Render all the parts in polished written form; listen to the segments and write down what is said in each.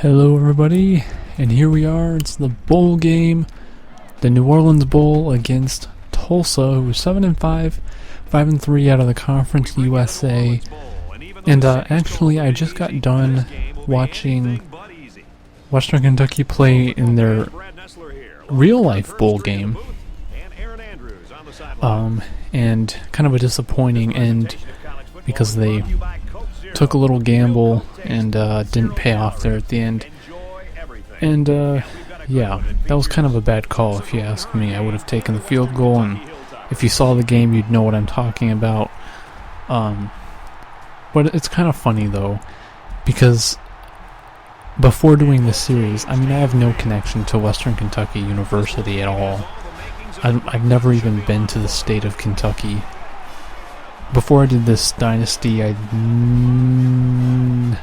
Hello everybody, and here we are. It's the bowl game, the New Orleans Bowl against Tulsa, who was 7-5, 5-3 out of the Conference USA. And actually, I just got done watching Western Kentucky play in their real-life bowl game, and kind of a disappointing end because they took a little gamble and didn't pay off there at the end. And yeah, that was kind of a bad call if you ask me. I would have taken the field goal, and if you saw the game you'd know what I'm talking about. But it's kind of funny though, because before doing this series, I mean, I have no connection to Western Kentucky University at all. I've never even been to the state of Kentucky. Before I did this Dynasty, I knew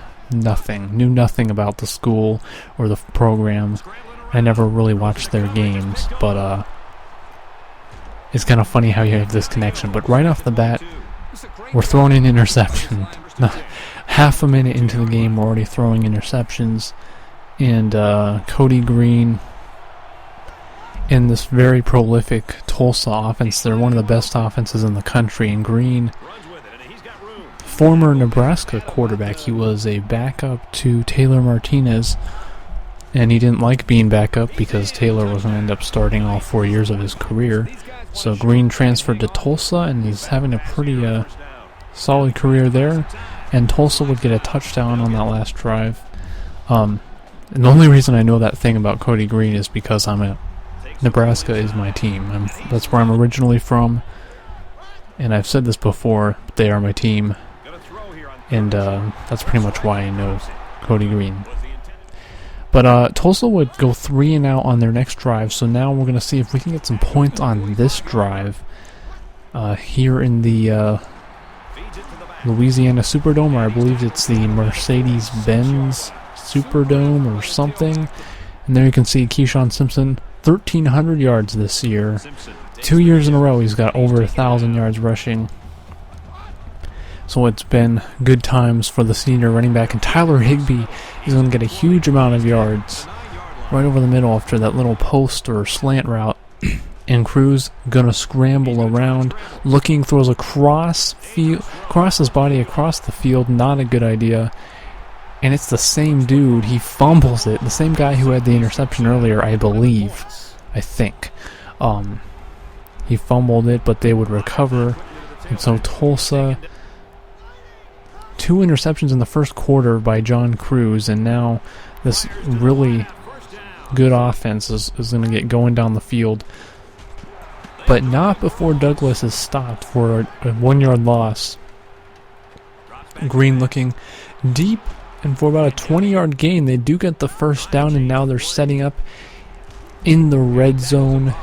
nothing about the school or the program. I never really watched their games, but it's kind of funny how you have this connection. But right off the bat, we're throwing an interception. Half a minute into the game, we're already throwing interceptions. And Cody Green in this very prolific Tulsa offense. They're one of the best offenses in the country. And Green, former Nebraska quarterback, he was a backup to Taylor Martinez, and he didn't like being backup because Taylor was going to end up starting all 4 years of his career. So Green transferred to Tulsa, and he's having a pretty solid career there. And Tulsa would get a touchdown on that last drive. And the only reason I know that thing about Cody Green is because Nebraska is my team. That's where I'm originally from, and I've said this before, but they are my team, and that's pretty much why I know Cody Green. But Tulsa would go 3-and-out on their next drive, so now we're going to see if we can get some points on this drive here in the Louisiana Superdome, or I believe it's the Mercedes-Benz Superdome or something. And there you can see Keyshawn Simpson, 1,300 yards this year. 2 years in a row he's got over 1,000 yards rushing. So it's been good times for the senior running back. And Tyler Higbee is going to get a huge amount of yards right over the middle after that little post or slant route. And Cruz going to scramble around, looking, throws across his body across the field. Not a good idea. And it's the same dude. He fumbles it. The same guy who had the interception earlier, I think. He fumbled it, but they would recover. And so Tulsa, 2 interceptions in the first quarter by John Cruz, and now this really good offense is going to get going down the field. But not before Douglas is stopped for a 1-yard loss. Green looking deep, and for about a 20-yard gain, they do get the first down, and now they're setting up in the red zone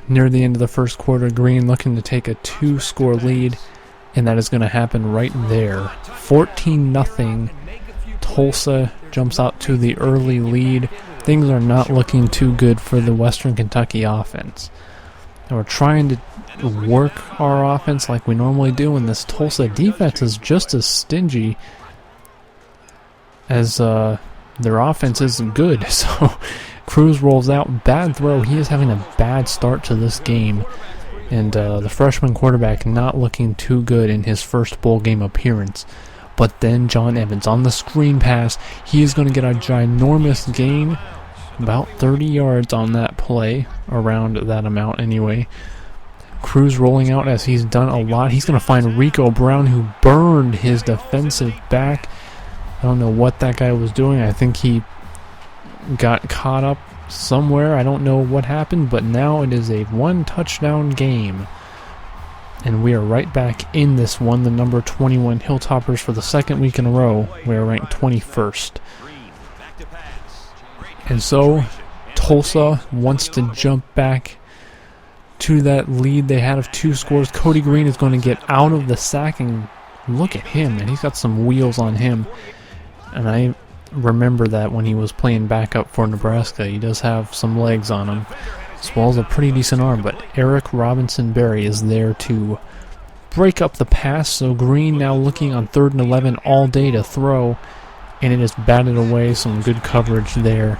near the end of the first quarter. Green looking to take a 2-score lead, and that is going to happen right there. 14-0. Tulsa jumps out to the early lead. Things are not looking too good for the Western Kentucky offense. And we're trying to work our offense like we normally do, and this Tulsa defense is just as stingy as their offense isn't good. So Cruz rolls out, bad throw. He is having a bad start to this game, and the freshman quarterback not looking too good in his first bowl game appearance. But then John Evans on the screen pass, he is going to get a ginormous gain, about 30 yards on that play, around that amount anyway. Cruz rolling out as he's done a lot. He's going to find Rico Brown, who burned his defensive back. I don't know what that guy was doing. I think he got caught up somewhere. I don't know what happened, but now it is a 1-touchdown game. And we are right back in this one. The number 21 Hilltoppers, for the second week in a row, we are ranked 21st. And so Tulsa wants to jump back to that lead they had of 2 scores. Cody Green is going to get out of the sack, and look at him, and he's got some wheels on him. And I remember that when he was playing backup for Nebraska. He does have some legs on him, as well as a pretty decent arm. But Eric Robinson-Berry is there to break up the pass. So Green now looking on 3rd and 11 all day to throw. and it is batted away. Some good coverage there.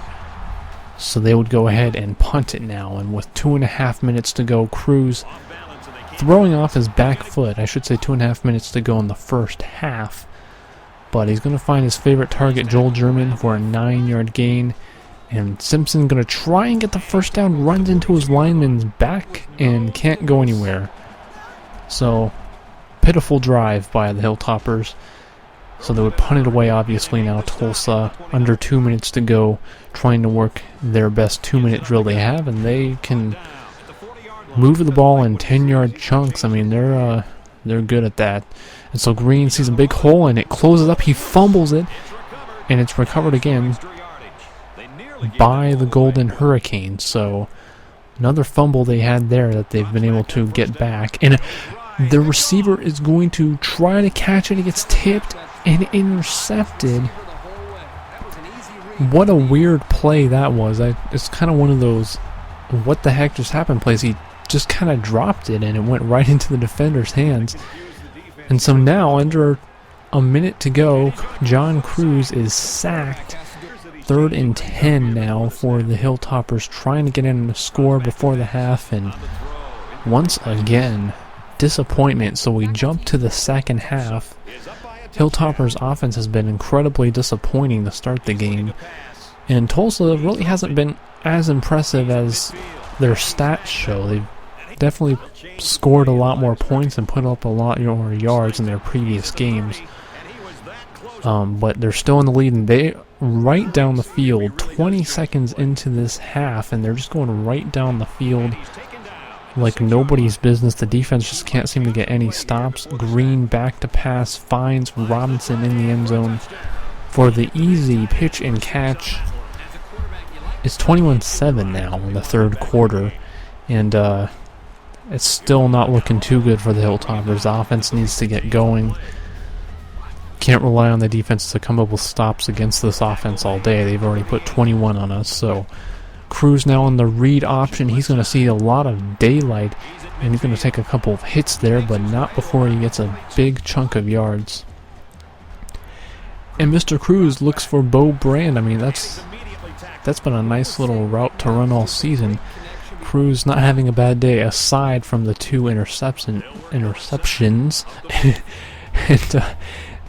So they would go ahead and punt it now, and with 2.5 minutes to go, Cruz throwing off his back foot. I should say 2.5 minutes to go in the first half. But he's going to find his favorite target, Joel German, for a 9-yard gain. And Simpson going to try and get the first down, runs into his lineman's back, and can't go anywhere. So, pitiful drive by the Hilltoppers. So they would punt it away, obviously. Now Tulsa, under 2 minutes to go, trying to work their best 2-minute drill they have, and they can move the ball in 10-yard chunks. I mean, they're good at that. And so Green sees a big hole, and it closes up. He fumbles it, and it's recovered again by the Golden Hurricane. So another fumble they had there that they've been able to get back. And the receiver is going to try to catch it. It gets tipped and intercepted. What a weird play that was. It's kind of one of those what the heck just happened plays. He just kind of dropped it and it went right into the defender's hands. And so now, under a minute to go, John Cruz is sacked. 3rd and 10 now for the Hilltoppers, trying to get in a score before the half, and once again, disappointment. So we jump to the second half. Hilltoppers' offense has been incredibly disappointing to start the game, and Tulsa really hasn't been as impressive as their stats show. They've definitely scored a lot more points and put up a lot more yards in their previous games. But they're still in the lead, and they right down the field, 20 seconds into this half, and they're just going right down the field like nobody's business. The defense just can't seem to get any stops. Green back to pass, finds Robinson in the end zone for the easy pitch and catch. It's 21-7 now in the third quarter, and it's still not looking too good for the Hilltoppers. The offense needs to get going. Can't rely on the defense to come up with stops against this offense all day. They've already put 21 on us, so Cruz now on the read option. He's going to see a lot of daylight, and he's going to take a couple of hits there, but not before he gets a big chunk of yards. And Mr. Cruz looks for Bo Brand. I mean, that's been a nice little route to run all season. Cruz not having a bad day, aside from the 2 interceptions.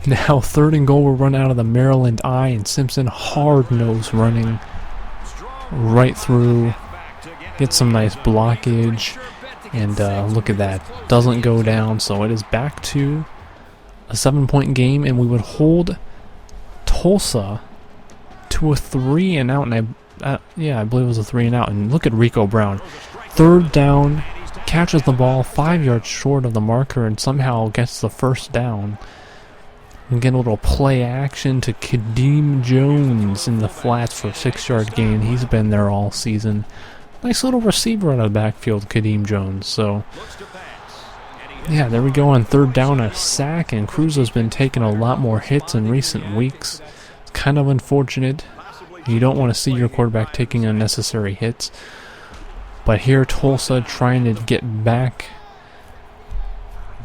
And now 3rd and goal will run out of the Maryland I, and Simpson hard-nosed running right through, gets some nice blockage, and look at that, doesn't go down. So it is back to a 7-point game, and we would hold Tulsa to a 3-and-out, and I believe it was a 3-and-out. And look at Rico Brown, 3rd down, catches the ball 5 yards short of the marker and somehow gets the first down. And get a little play action to Kadeem Jones in the flats for a 6-yard gain. He's been there all season. Nice little receiver out of the backfield, Kadeem Jones. So, yeah, there we go on 3rd down, a sack, and Cruz has been taking a lot more hits in recent weeks. It's kind of unfortunate. You don't want to see your quarterback taking unnecessary hits. But here, Tulsa trying to get back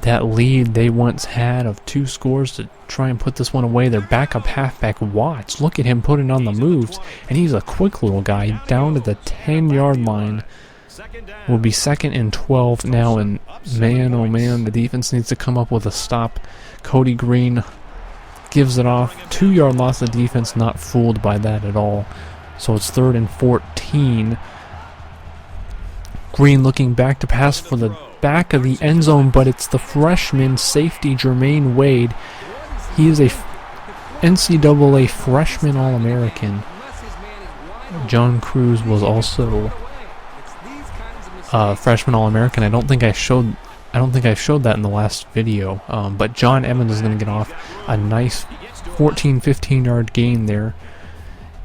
that lead they once had of 2 scores to try and put this one away. Their backup halfback, Watts, look at him putting on the moves, and he's a quick little guy down to the 10-yard line. Will be 2nd and 12 now, and man, oh man, the defense needs to come up with a stop. Cody Green gives it off. 2-yard loss. The defense not fooled by that at all. So it's 3rd and 14. Green looking back to pass for the back of the end zone, but it's the freshman safety Jermaine Wade. He is a NCAA freshman All-American. John Cruz was also a freshman All-American. I don't think I showed that in the last video. But John Evans is going to get off a nice 14-15 yard gain there.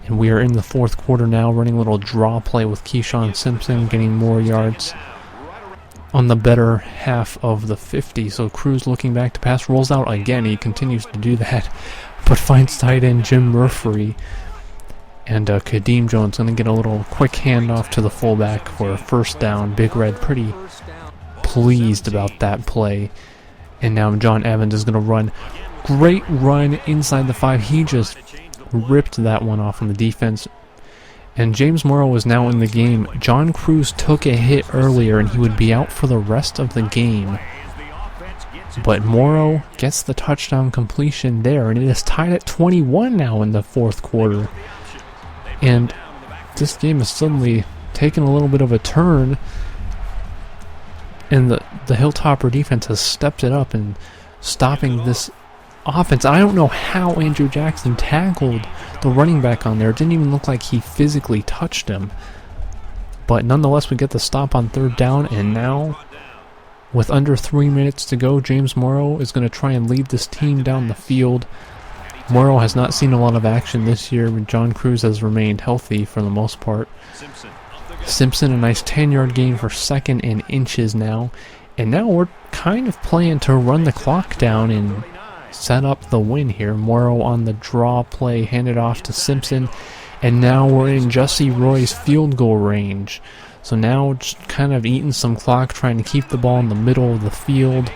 And we are in the 4th quarter now, running a little draw play with Keyshawn Simpson, getting more yards on the better half of the 50. So Cruz looking back to pass, rolls out again. He continues to do that, but finds tight end Jim Murphy. And Kadeem Jones going to get a little quick handoff to the fullback for a 1st down. Big Red pretty pleased about that play. And now John Evans is going to run. Great run inside the 5. He just ripped that one off on the defense. And James Morrow was now in the game. John Cruz took a hit earlier and he would be out for the rest of the game. But Morrow gets the touchdown completion there, and it is tied at 21 now in the fourth quarter. And this game is suddenly taking a little bit of a turn, and the Hilltopper defense has stepped it up and stopping this offense. I don't know how Andrew Jackson tackled the running back on there. It didn't even look like he physically touched him. But nonetheless, we get the stop on third down, and now, with under 3 minutes to go, James Morrow is going to try and lead this team down the field. Morrow has not seen a lot of action this year, but John Cruz has remained healthy for the most part. Simpson, a nice 10-yard gain for second and inches now. And now we're kind of playing to run the clock down and set up the win here. Morrow on the draw play, handed off to Simpson. And now we're in Jesse Roy's field goal range. So now just kind of eating some clock, trying to keep the ball in the middle of the field.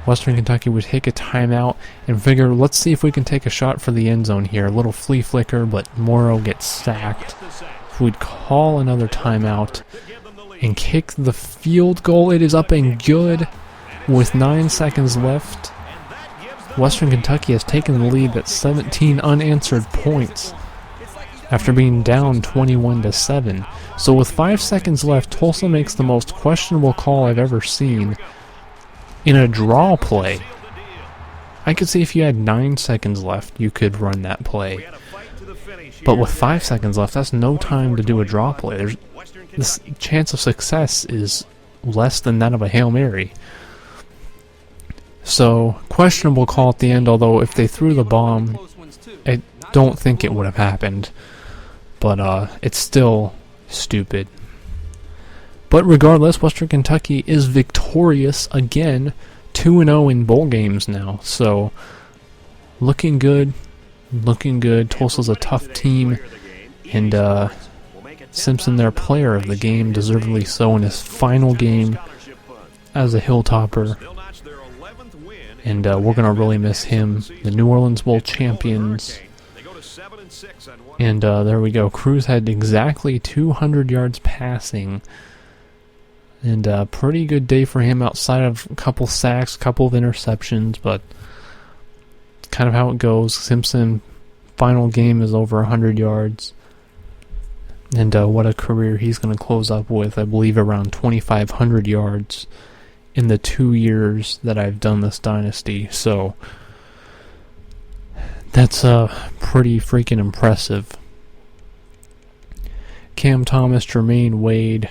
Western Kentucky would take a timeout and figure, let's see if we can take a shot for the end zone here. A little flea flicker, but Morrow gets sacked. We'd call another timeout and kick the field goal. It is up and good with 9 seconds left. Western Kentucky has taken the lead at 17 unanswered points after being down 21-7. So with 5 seconds left, Tulsa makes the most questionable call I've ever seen in a draw play. I could see if you had 9 seconds left, you could run that play. But with 5 seconds left, that's no time to do a draw play. This chance of success is less than that of a Hail Mary. So, questionable call at the end, although if they threw the bomb, I don't think it would have happened. But it's still stupid. But regardless, Western Kentucky is victorious again, 2-0 in bowl games now. So, looking good. Looking good. Tulsa's a tough team. And Simpson, their player of the game, deservedly so in his final game as a Hilltopper. And we're going to really miss him. The New Orleans Bowl champions. And there we go. Cruz had exactly 200 yards passing. And a pretty good day for him outside of a couple sacks, a couple of interceptions. But kind of how it goes. Simpson, final game is over 100 yards. And what a career he's going to close up with. I believe around 2,500 yards in the 2 years that I've done this dynasty. So that's pretty freaking impressive. Cam Thomas, Jermaine Wade,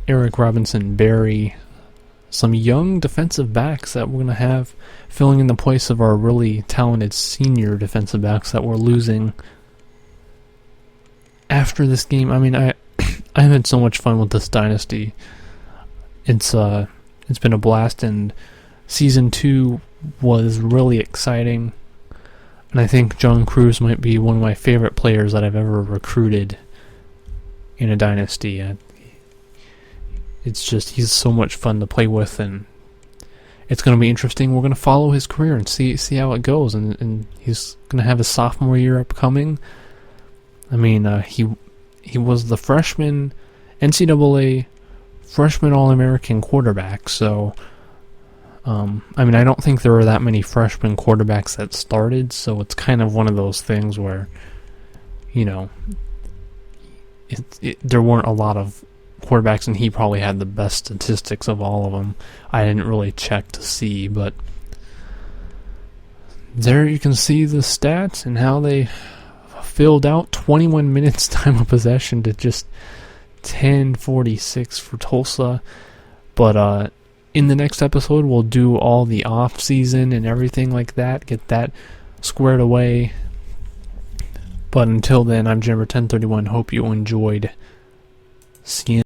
Eric Robinson Berry, some young defensive backs that we're going to have filling in the place of our really talented senior defensive backs that we're losing after this game. I mean, I had so much fun with this dynasty. It's been a blast, and Season 2 was really exciting. And I think John Cruz might be one of my favorite players that I've ever recruited in a dynasty. It's just, he's so much fun to play with, and it's going to be interesting. We're going to follow his career and see how it goes. And he's going to have his sophomore year upcoming. I mean, he was the freshman NCAA freshman All-American quarterback, so I mean, I don't think there were that many freshman quarterbacks that started, so it's kind of one of those things where, you know, there weren't a lot of quarterbacks, and he probably had the best statistics of all of them. I didn't really check to see, but there you can see the stats and how they filled out. 21 minutes time of possession to just 10:46 for Tulsa. But in the next episode, we'll do all the off season and everything like that, get that squared away. But until then, I'm Jimmer 1031. Hope you enjoyed. See you.